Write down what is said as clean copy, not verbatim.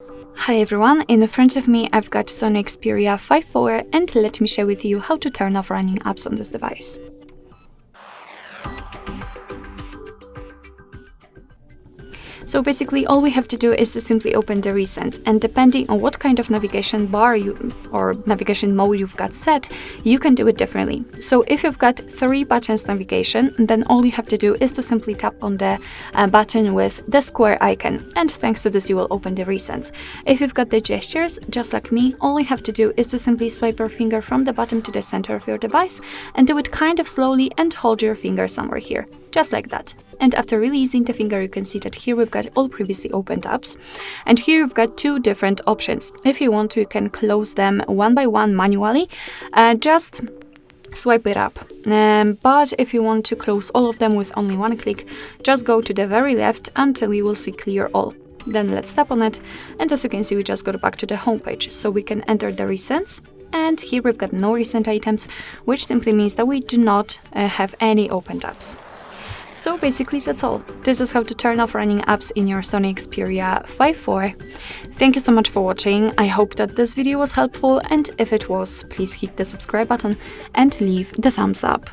Hi everyone, in front of me I've got SONY Xperia 5.4 and let me share with you how to turn off running apps on this device. So basically all we have to do is to simply open the recent, and depending on what kind of navigation bar or navigation mode you've got set, you can do it differently. So if you've got 3 buttons navigation, then all you have to do is to simply tap on the button with the square icon, and thanks to this you will open the recent. If you've got the gestures, just like me, all you have to do is to simply swipe your finger from the bottom to the center of your device and do it kind of slowly and hold your finger somewhere here, just like that. And after releasing the finger, you can see that here we've got all previously opened apps. And here you've got 2 different options. If you want to, you can close them one by one manually, just swipe it up. But if you want to close all of them with only one click, just go to the very left until you will see clear all. Then let's tap on it, and as you can see, we just got back to the home page, so we can enter the recents. And here we've got no recent items, which simply means that we do not have any opened apps. So basically that's all. This is how to turn off running apps in your SONY Xperia 5.4. Thank you so much for watching. I hope that this video was helpful, and if it was, please hit the subscribe button and leave the thumbs up.